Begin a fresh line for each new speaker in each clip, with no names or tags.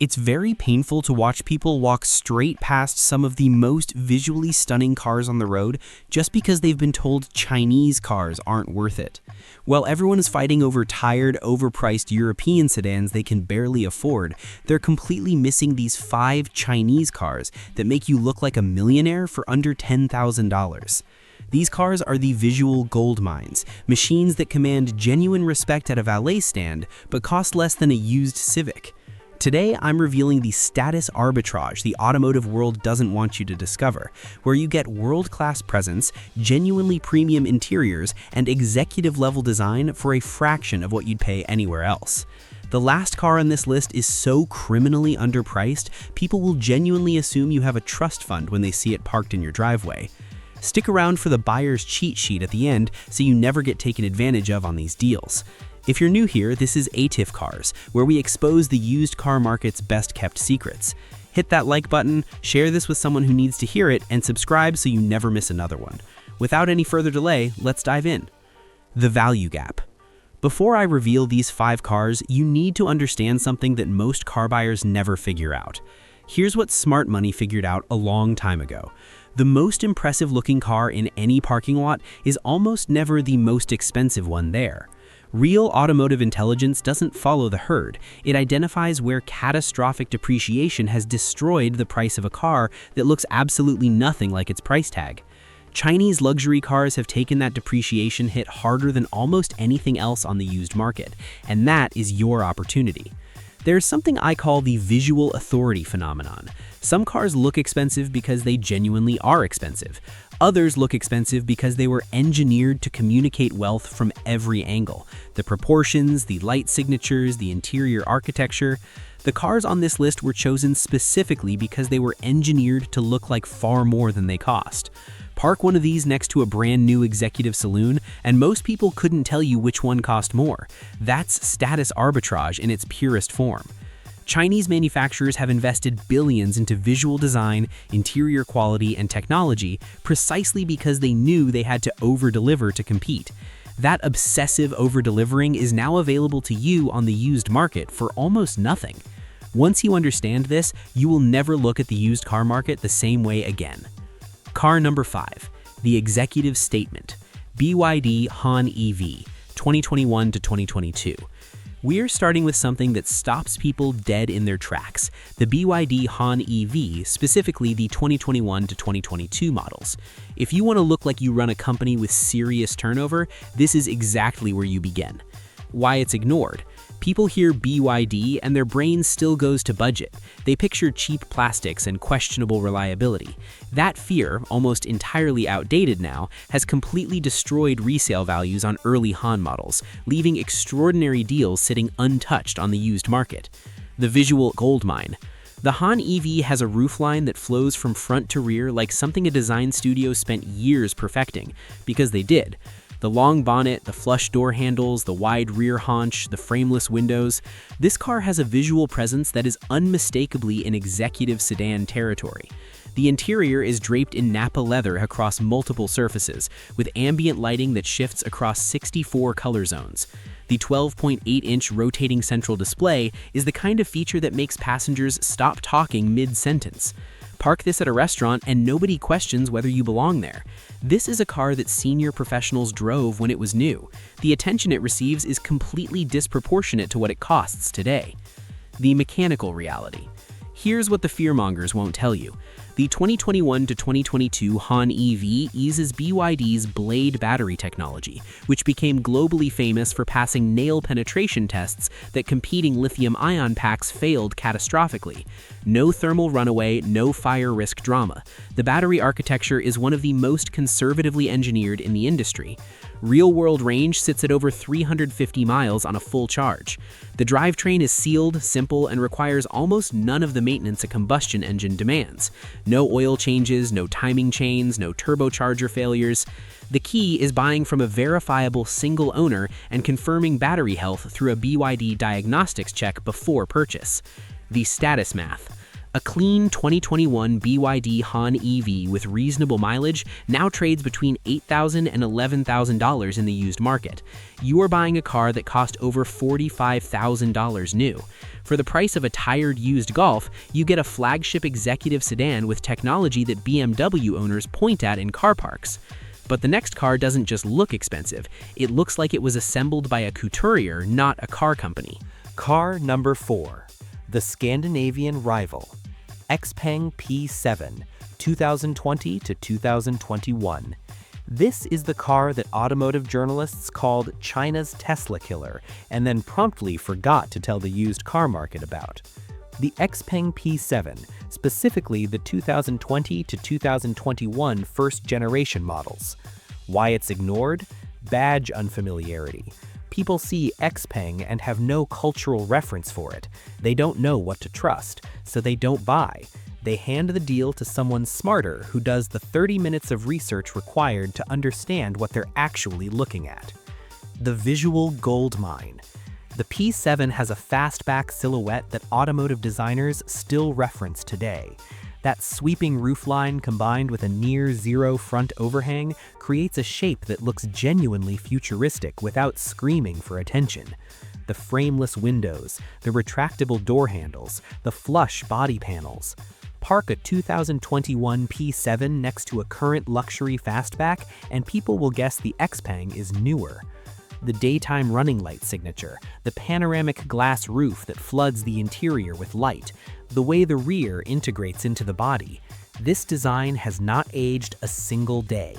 It's very painful to watch people walk straight past some of the most visually stunning cars on the road just because they've been told Chinese cars aren't worth it. While everyone is fighting over tired, overpriced European sedans they can barely afford, they're completely missing these 5 Chinese cars that make you look like a millionaire for under $10,000. These cars are the visual gold mines, machines that command genuine respect at a valet stand but cost less than a used Civic. Today, I'm revealing the status arbitrage the automotive world doesn't want you to discover, where you get world-class presence, genuinely premium interiors, and executive-level design for a fraction of what you'd pay anywhere else. The last car on this list is so criminally underpriced, people will genuinely assume you have a trust fund when they see it parked in your driveway. Stick around for the buyer's cheat sheet at the end so you never get taken advantage of on these deals. If you're new here, this is ATIF Cars, where we expose the used car market's best-kept secrets. Hit that like button, share this with someone who needs to hear it, and subscribe so you never miss another one. Without any further delay, let's dive in. The value gap. Before I reveal these 5 cars, you need to understand something that most car buyers never figure out. Here's what smart money figured out a long time ago. The most impressive-looking car in any parking lot is almost never the most expensive one there. Real automotive intelligence doesn't follow the herd. It identifies where catastrophic depreciation has destroyed the price of a car that looks absolutely nothing like its price tag. Chinese luxury cars have taken that depreciation hit harder than almost anything else on the used market, and that is your opportunity. There's something I call the visual authority phenomenon. Some cars look expensive because they genuinely are expensive. Others look expensive because they were engineered to communicate wealth from every angle. The proportions, the light signatures, the interior architecture. The cars on this list were chosen specifically because they were engineered to look like far more than they cost. Park one of these next to a brand new executive saloon, and most people couldn't tell you which one cost more. That's status arbitrage in its purest form. Chinese manufacturers have invested billions into visual design, interior quality, and technology precisely because they knew they had to over-deliver to compete. That obsessive over-delivering is now available to you on the used market for almost nothing. Once you understand this, you will never look at the used car market the same way again. Car number 5, the executive statement, BYD Han EV, 2021 to 2022. We're starting with something that stops people dead in their tracks, the BYD Han EV, specifically the 2021 to 2022 models. If you want to look like you run a company with serious turnover, this is exactly where you begin. Why it's ignored. People hear BYD and their brain still goes to budget. They picture cheap plastics and questionable reliability. That fear, almost entirely outdated now, has completely destroyed resale values on early Han models, leaving extraordinary deals sitting untouched on the used market. The visual goldmine. The Han EV has a roofline that flows from front to rear like something a design studio spent years perfecting, because they did. The long bonnet, the flush door handles, the wide rear haunch, the frameless windows. This car has a visual presence that is unmistakably in executive sedan territory. The interior is draped in Nappa leather across multiple surfaces, with ambient lighting that shifts across 64 color zones. The 12.8-inch rotating central display is the kind of feature that makes passengers stop talking mid-sentence. Park this at a restaurant and nobody questions whether you belong there. This is a car that senior professionals drove when it was new. The attention it receives is completely disproportionate to what it costs today. The mechanical reality. Here's what the fearmongers won't tell you. The 2021 to 2022 Han EV uses BYD's Blade battery technology, which became globally famous for passing nail penetration tests that competing lithium-ion packs failed catastrophically. No thermal runaway, no fire risk drama. The battery architecture is one of the most conservatively engineered in the industry. Real-world range sits at over 350 miles on a full charge. The drivetrain is sealed, simple, and requires almost none of the maintenance a combustion engine demands. No oil changes, no timing chains, no turbocharger failures. The key is buying from a verifiable single owner and confirming battery health through a BYD diagnostics check before purchase. The status math. A clean 2021 BYD Han EV with reasonable mileage now trades between $8,000 and $11,000 in the used market. You are buying a car that cost over $45,000 new. For the price of a tired used Golf, you get a flagship executive sedan with technology that BMW owners point at in car parks. But the next car doesn't just look expensive, it looks like it was assembled by a couturier, not a car company.
Car number 4. The Scandinavian rival, Xpeng P7, 2020 to 2021. This is the car that automotive journalists called China's Tesla killer and then promptly forgot to tell the used car market about. The Xpeng P7, specifically the 2020 to 2021 first-generation models. Why it's ignored? Badge unfamiliarity. People see Xpeng and have no cultural reference for it. They don't know what to trust, so they don't buy. They hand the deal to someone smarter who does the 30 minutes of research required to understand what they're actually looking at. The visual goldmine. The P7 has a fastback silhouette that automotive designers still reference today. That sweeping roofline combined with a near-zero front overhang creates a shape that looks genuinely futuristic without screaming for attention. The frameless windows, the retractable door handles, the flush body panels. Park a 2021 P7 next to a current luxury fastback and people will guess the Xpeng is newer. The daytime running light signature, the panoramic glass roof that floods the interior with light, the way the rear integrates into the body. This design has not aged a single day.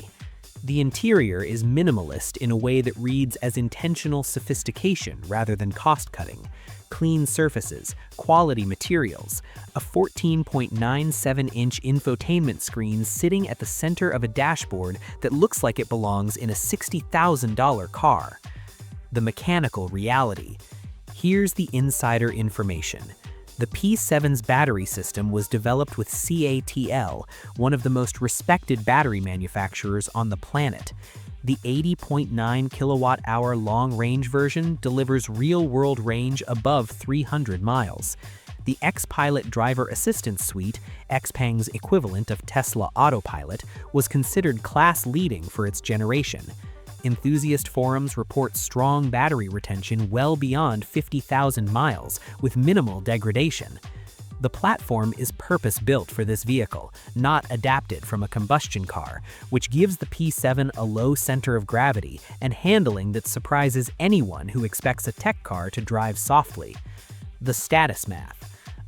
The interior is minimalist in a way that reads as intentional sophistication rather than cost-cutting. Clean surfaces, quality materials, a 14.97-inch infotainment screen sitting at the center of a dashboard that looks like it belongs in a $60,000 car. The mechanical reality. Here's the insider information. The P7's battery system was developed with CATL, one of the most respected battery manufacturers on the planet. The 80.9 kilowatt-hour long-range version delivers real-world range above 300 miles. The X-Pilot driver assistance suite, Xpeng's equivalent of Tesla Autopilot, was considered class-leading for its generation. Enthusiast forums report strong battery retention well beyond 50,000 miles with minimal degradation. The platform is purpose-built for this vehicle, not adapted from a combustion car, which gives the P7 a low center of gravity and handling that surprises anyone who expects a tech car to drive softly. The status math.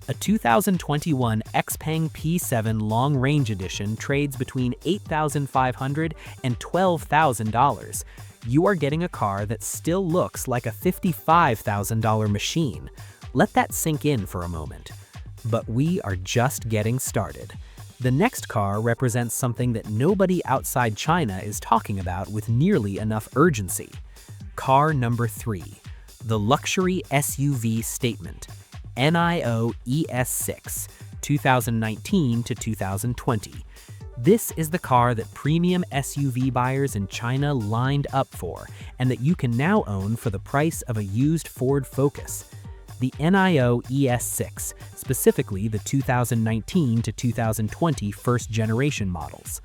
A 2021 Xpeng P7 Long-Range Edition trades between $8,500 and $12,000. You are getting a car that still looks like a $55,000 machine. Let that sink in for a moment. But we are just getting started. The next car represents something that nobody outside China is talking about with nearly enough urgency. Car number 3. The luxury SUV statement. NIO ES6, 2019 to 2020. This is the car that premium SUV buyers in China lined up for, and that you can now own for the price of a used Ford Focus. The NIO ES6, specifically the 2019 to 2020 first-generation models.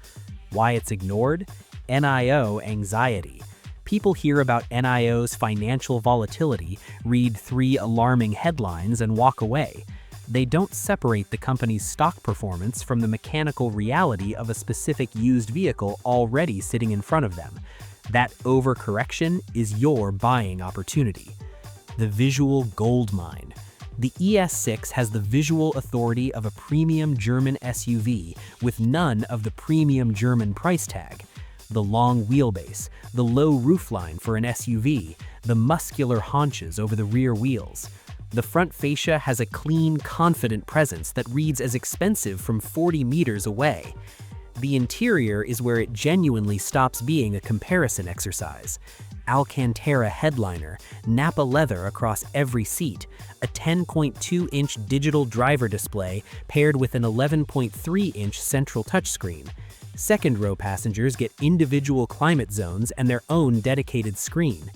Why it's ignored? NIO anxiety. People hear about NIO's financial volatility, read 3 alarming headlines, and walk away. They don't separate the company's stock performance from the mechanical reality of a specific used vehicle already sitting in front of them. That overcorrection is your buying opportunity. The visual goldmine. The ES6 has the visual authority of a premium German SUV with none of the premium German price tag. The long wheelbase, the low roofline for an SUV, the muscular haunches over the rear wheels. The front fascia has a clean, confident presence that reads as expensive from 40 meters away. The interior is where it genuinely stops being a comparison exercise. Alcantara headliner, Nappa leather across every seat, a 10.2-inch digital driver display paired with an 11.3-inch central touchscreen. Second-row passengers get individual climate zones and their own dedicated screen.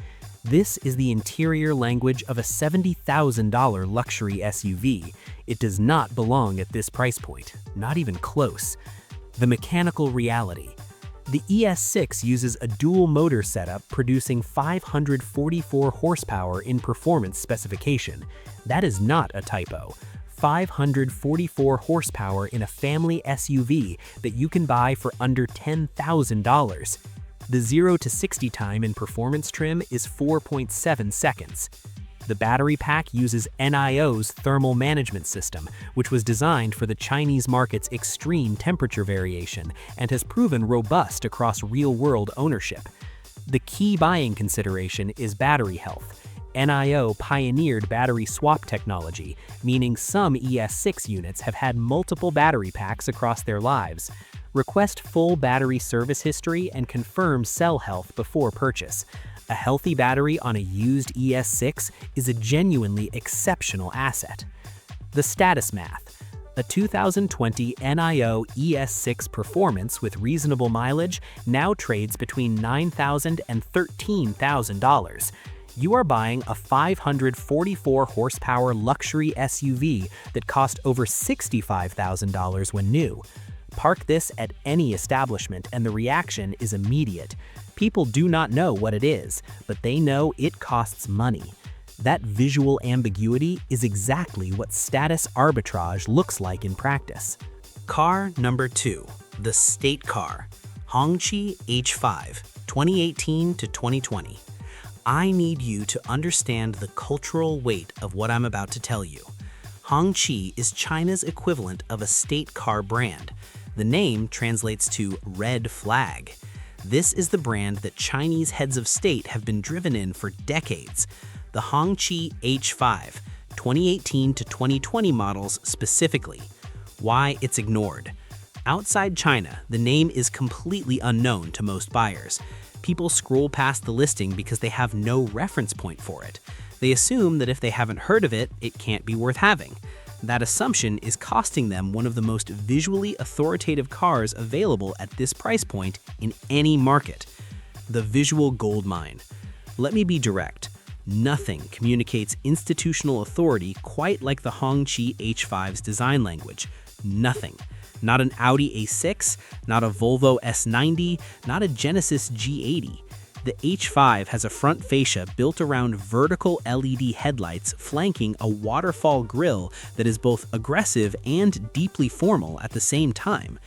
This is the interior language of a $70,000 luxury SUV. It does not belong at this price point, not even close. The mechanical reality. The ES6 uses a dual motor setup producing 544 horsepower in performance specification. That is not a typo. 544 horsepower in a family SUV that you can buy for under $10,000. The 0 to 60 time in performance trim is 4.7 seconds. The battery pack uses NIO's thermal management system, which was designed for the Chinese market's extreme temperature variation and has proven robust across real-world ownership. The key buying consideration is battery health. NIO pioneered battery swap technology, meaning some ES6 units have had multiple battery packs across their lives. Request full battery service history and confirm cell health before purchase. A healthy battery on a used ES6 is a genuinely exceptional asset. The status math. A 2020 NIO ES6 Performance with reasonable mileage now trades between $9,000 and $13,000. You are buying a 544 horsepower luxury SUV that cost over $65,000 when new. Park this at any establishment and the reaction is immediate. People do not know what it is, but they know it costs money. That visual ambiguity is exactly what status arbitrage looks like in practice.
Car number 2, the state car, Hongqi H5, 2018 to 2020. I need you to understand the cultural weight of what I'm about to tell you. Hongqi is China's equivalent of a state car brand. The name translates to red flag. This is the brand that Chinese heads of state have been driven in for decades. The Hongqi H5, 2018 to 2020 models specifically. Why it's ignored. Outside China, the name is completely unknown to most buyers. People scroll past the listing because they have no reference point for it. They assume that if they haven't heard of it, it can't be worth having. That assumption is costing them one of the most visually authoritative cars available at this price point in any market. The visual goldmine. Let me be direct. Nothing communicates institutional authority quite like the Hongqi H5's design language. Nothing. Not an Audi A6, not a Volvo S90, not a Genesis G80. The H5 has a front fascia built around vertical LED headlights flanking a waterfall grille that is both aggressive and deeply formal at the same time.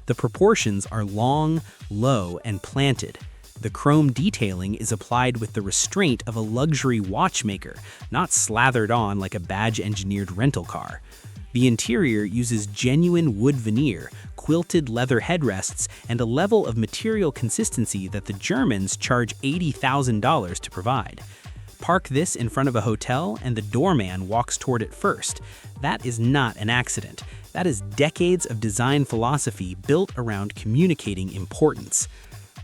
The proportions are long, low, and planted. The chrome detailing is applied with the restraint of a luxury watchmaker, not slathered on like a badge-engineered rental car. The interior uses genuine wood veneer, quilted leather headrests, and a level of material consistency that the Germans charge $80,000 to provide. Park this in front of a hotel and the doorman walks toward it first. That is not an accident. That is decades of design philosophy built around communicating importance.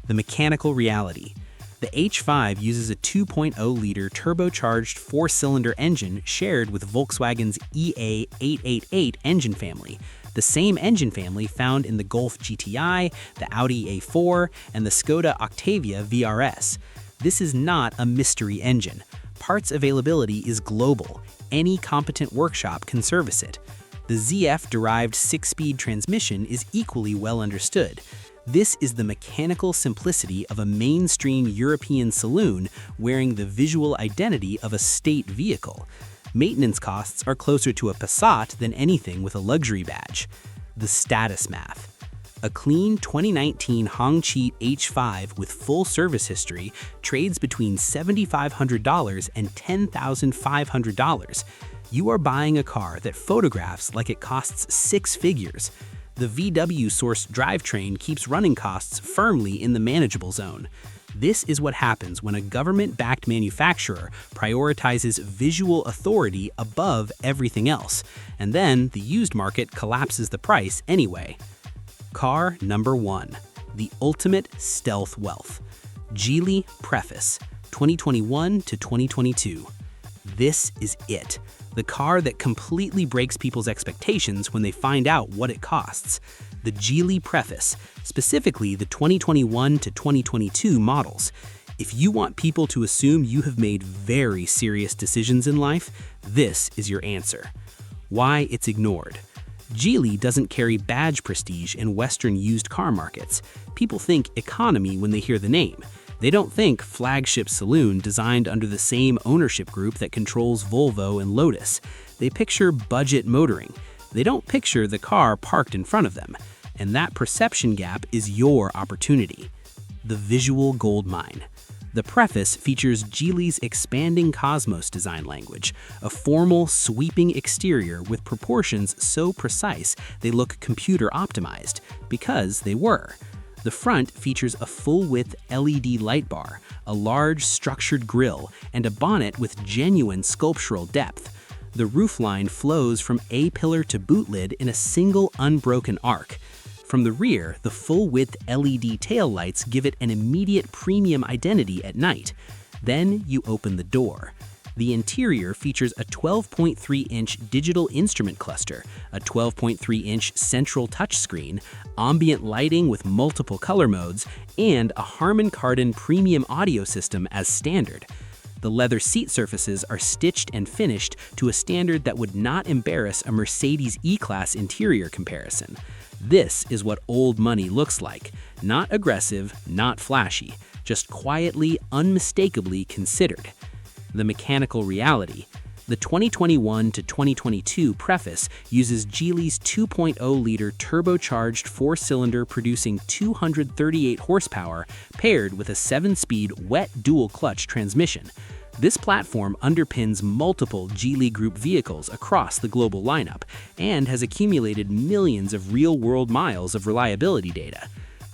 The mechanical reality. The H5 uses a 2.0-liter turbocharged four-cylinder engine shared with Volkswagen's EA888 engine family, the same engine family found in the Golf GTI, the Audi A4, and the Skoda Octavia VRS. This is not a mystery engine. Parts availability is global. Any competent workshop can service it. The ZF-derived 6-speed transmission is equally well understood. This is the mechanical simplicity of a mainstream European saloon wearing the visual identity of a state vehicle. Maintenance costs are closer to a Passat than anything with a luxury badge. The status math. A clean 2019 Hongqi H5 with full service history trades between $7,500 and $10,500. You are buying a car that photographs like it costs six figures. The VW-sourced drivetrain keeps running costs firmly in the manageable zone. This is what happens when a government-backed manufacturer prioritizes visual authority above everything else, and then the used market collapses the price anyway. Car number 1. The ultimate stealth wealth. Geely Preface, 2021 to 2022. This is it. The car that completely breaks people's expectations when they find out what it costs. The Geely Preface, specifically the 2021 to 2022 models. If you want people to assume you have made very serious decisions in life, this is your answer. Why it's ignored. Geely doesn't carry badge prestige in Western used car markets. People think economy when they hear the name. They don't think flagship saloon designed under the same ownership group that controls Volvo and Lotus. They picture budget motoring. They don't picture the car parked in front of them. And that perception gap is your opportunity. The visual goldmine. The Preface features Geely's expanding Cosmos design language, a formal, sweeping exterior with proportions so precise they look computer-optimized, because they were. The front features a full-width LED light bar, a large structured grille, and a bonnet with genuine sculptural depth. The roofline flows from A-pillar to boot lid in a single unbroken arc. From the rear, the full-width LED taillights give it an immediate premium identity at night. Then you open the door. The interior features a 12.3-inch digital instrument cluster, a 12.3-inch central touchscreen, ambient lighting with multiple color modes, and a Harman Kardon premium audio system as standard. The leather seat surfaces are stitched and finished to a standard that would not embarrass a Mercedes E-Class interior comparison. This is what old money looks like. Not aggressive, not flashy, just quietly, unmistakably considered. The mechanical reality. The 2021 to 2022 Preface uses Geely's 2.0-liter turbocharged four-cylinder producing 238 horsepower paired with a 7-speed wet dual-clutch transmission. This platform underpins multiple Geely Group vehicles across the global lineup and has accumulated millions of real-world miles of reliability data.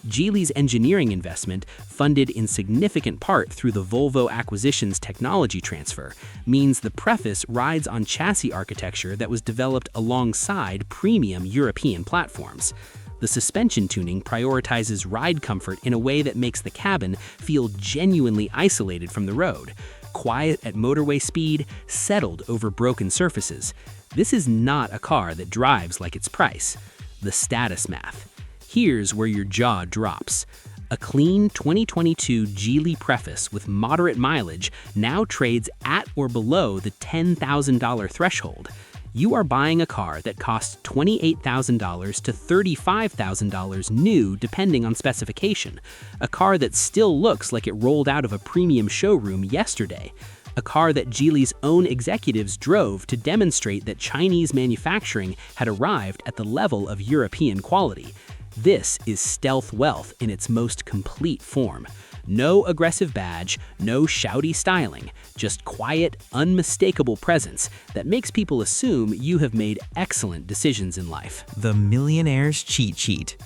Geely's engineering investment, funded in significant part through the Volvo acquisition's technology transfer, means the Preface rides on chassis architecture that was developed alongside premium European platforms. The suspension tuning prioritizes ride comfort in a way that makes the cabin feel genuinely isolated from the road. Quiet at motorway speed, settled over broken surfaces. This is not a car that drives like its price. The status math. Here's where your jaw drops. A clean 2022 Geely Preface with moderate mileage now trades at or below the $10,000 threshold. You are buying a car that costs $28,000 to $35,000 new depending on specification. A car that still looks like it rolled out of a premium showroom yesterday. A car that Geely's own executives drove to demonstrate that Chinese manufacturing had arrived at the level of European quality. This is stealth wealth in its most complete form. No aggressive badge, no shouty styling, just quiet, unmistakable presence that makes people assume you have made excellent decisions in life.
The Millionaire's cheat sheet.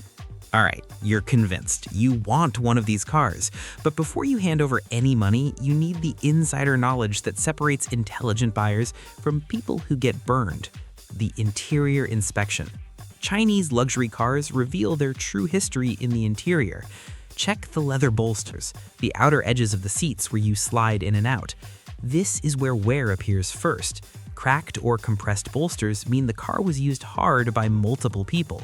All right, you're convinced. You want one of these cars. But before you hand over any money, you need the insider knowledge that separates intelligent buyers from people who get burned. The interior inspection. Chinese luxury cars reveal their true history in the interior. Check the leather bolsters, the outer edges of the seats where you slide in and out. This is where wear appears first. Cracked or compressed bolsters mean the car was used hard by multiple people.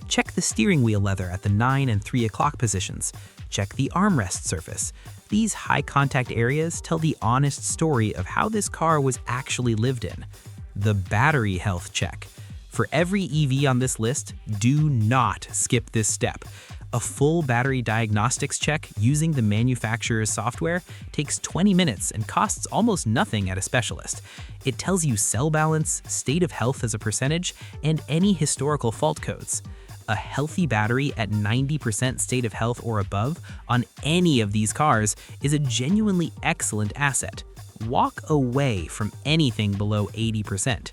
Check the steering wheel leather at the 9 and 3 o'clock positions. Check the armrest surface. These high contact areas tell the honest story of how this car was actually lived in. The battery health check. For every EV on this list, do not skip this step. A full battery diagnostics check using the manufacturer's software takes 20 minutes and costs almost nothing at a specialist. It tells you cell balance, state of health as a percentage, and any historical fault codes. A healthy battery at 90% state of health or above on any of these cars is a genuinely excellent asset. Walk away from anything below 80%.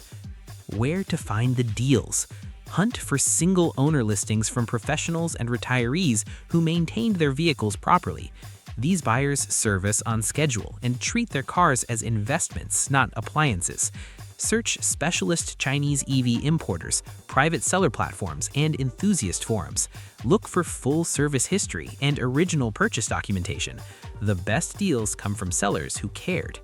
Where to find the deals? Hunt for single-owner listings from professionals and retirees who maintained their vehicles properly. These buyers service on schedule and treat their cars as investments, not appliances. Search specialist Chinese EV importers, private seller platforms, and enthusiast forums. Look for full service history and original purchase documentation. The best deals come from sellers who cared.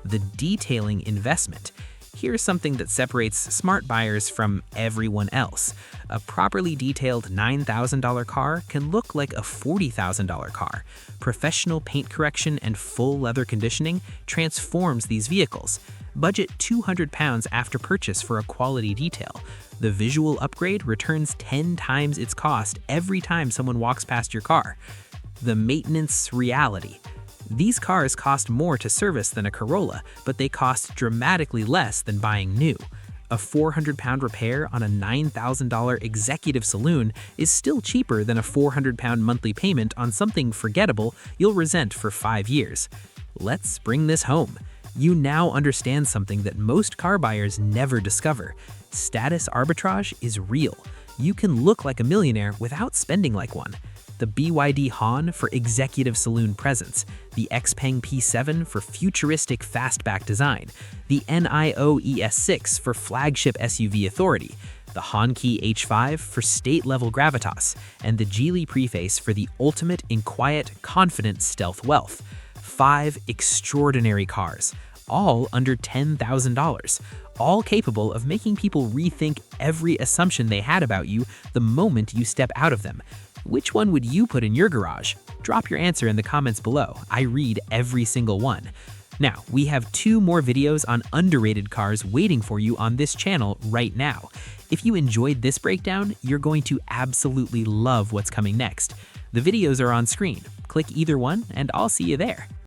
The detailing investment. Here's something that separates smart buyers from everyone else. A properly detailed $9,000 car can look like a $40,000 car. Professional paint correction and full leather conditioning transforms these vehicles. Budget £200 after purchase for a quality detail. The visual upgrade returns 10 times its cost every time someone walks past your car. The maintenance reality. These cars cost more to service than a Corolla, but they cost dramatically less than buying new. A £400 repair on a $9,000 executive saloon is still cheaper than a £400 monthly payment on something forgettable you'll resent for 5 years. Let's bring this home. You now understand something that most car buyers never discover. Status arbitrage is real. You can look like a millionaire without spending like one. The BYD Han for executive saloon presence, the Xpeng P7 for futuristic fastback design, the NIO ES6 for flagship SUV authority, the Hongqi H5 for state-level gravitas, and the Geely Preface for the ultimate in quiet, confident stealth wealth. 5 extraordinary cars, all under $10,000, all capable of making people rethink every assumption they had about you the moment you step out of them. Which one would you put in your garage? Drop your answer in the comments below. I read every single one. Now, we have 2 more videos on underrated cars waiting for you on this channel right now. If you enjoyed this breakdown, you're going to absolutely love what's coming next. The videos are on screen. Click either one and I'll see you there.